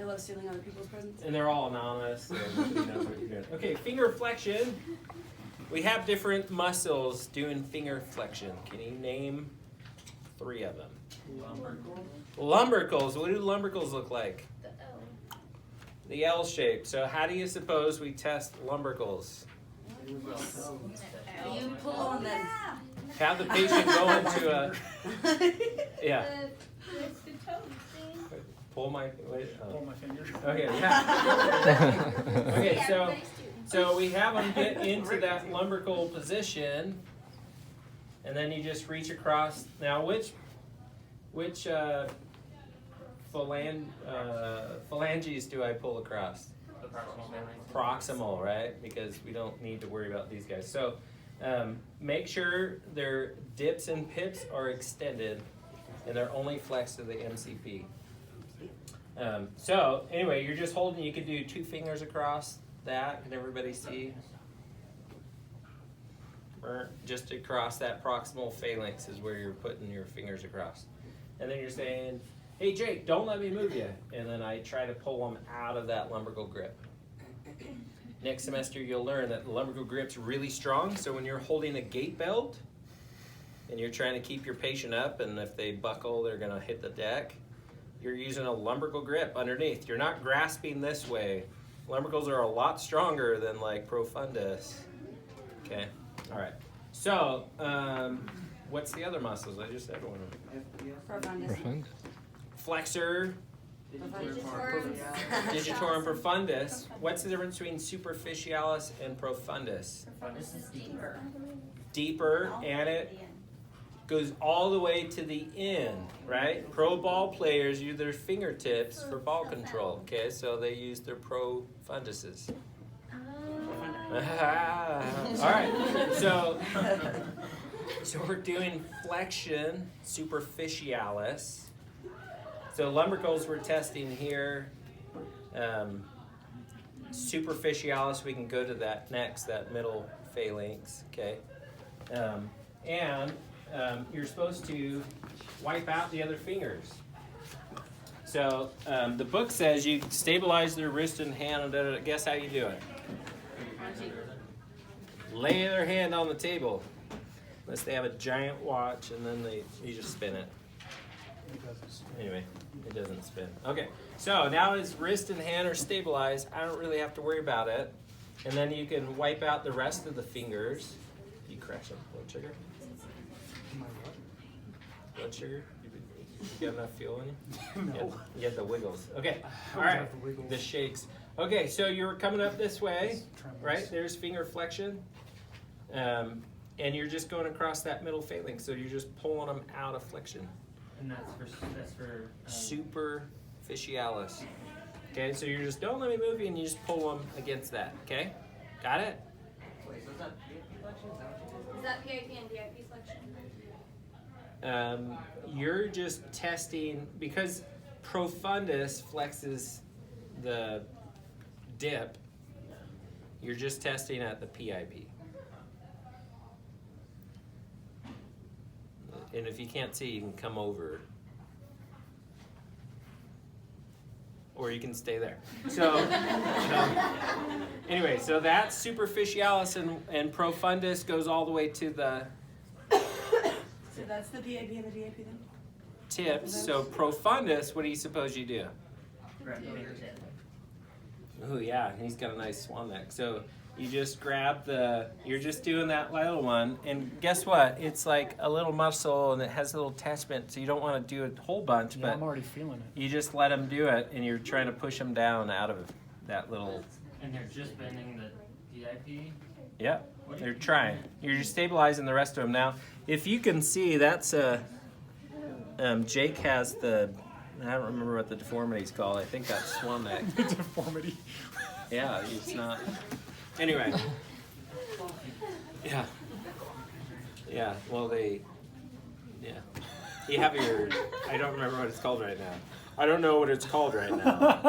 They love stealing other people's presents. And they're all anonymous, so nobody knows what you're doing. Okay, finger flexion. We have different muscles doing finger flexion. Can you name 3 of them? Lumbricals. What do lumbricals look like? The L. The L shape. So how do you suppose we test lumbricals? You pull on them. Have the patient go into a... Yeah. The toe thing. Pull my... Wait, oh. Pull my finger. Okay, yeah. Okay, so we have them get into that lumbrical position, and then you just reach across. Now, which phalanges do I pull across? The proximal phalanx. Proximal, right? Because we don't need to worry about these guys. So make sure their dips and pips are extended, and they're only flexed to the MCP. So anyway, you're just holding. You could do 2 fingers across that. Can everybody see? Just across that proximal phalanx is where you're putting your fingers across. And then you're saying, hey Jake, don't let me move you. And then I try to pull them out of that lumbrical grip. Next semester you'll learn that the lumbrical grip's really strong, so when you're holding a gait belt and you're trying to keep your patient up, and if they buckle they're gonna hit the deck, you're using a lumbrical grip underneath. You're not grasping this way. Lumbricals are a lot stronger than like profundus. Okay, all right. So, what's the other muscles? I just said one of them. Profundus. Flexor, digitorum profundus. What's the difference between superficialis and profundus? This is deeper. Deeper, and it goes all the way to the end, right? Pro ball players use their fingertips for ball control, okay? So they use their profunduses. All right, so we're doing flexion, superficialis. So lumbricals we're testing here. Superficialis, we can go to that next, that middle phalanx, okay? You're supposed to wipe out the other fingers. So the book says you stabilize their wrist and hand. Guess how you do it? Lay their hand on the table. Unless they have a giant watch, and then you just spin it. Anyway, it doesn't spin. Okay, so now his wrist and hand are stabilized. I don't really have to worry about it. And then you can wipe out the rest of the fingers. You crash up blood sugar? Blood sugar? You got enough fuel in you? No. You had the wiggles. Okay, all right, the shakes. Okay, so you're coming up this way, right? There's finger flexion. And you're just going across that middle phalanx, so you're just pulling them out of flexion. And that's for superficialis. Okay, so you're just, don't let me move you, and you just pull them against that, okay? Got it? Wait, so is that PIP flexion? Is that PIP and DIP flexion? You're just testing, because profundus flexes the dip, you're just testing at the PIP. And if you can't see, you can come over. Or you can stay there. So, anyway, so that's superficialis, and profundus goes all the way to the So that's the PIP and the DIP then? tips. So profundus, what do you suppose you do? Grab the fingertip. Oh yeah, he's got a nice swan neck. So you just grab you're just doing that little one, and guess what? It's like a little muscle, and it has a little attachment, so you don't want to do a whole bunch, Yeah, but I'm already feeling it. you just let them do it, and you're trying to push them down out of that little, And they're just bending the DIP. yeah, they're trying. You're just stabilizing the rest of them. Now, if you can see, that's Jake has I don't remember what the deformity's called. I think that's swan neck. Deformity. Yeah, it's not. Anyway. Yeah. Yeah, well, you have I don't remember what it's called right now. I don't know what it's called right now.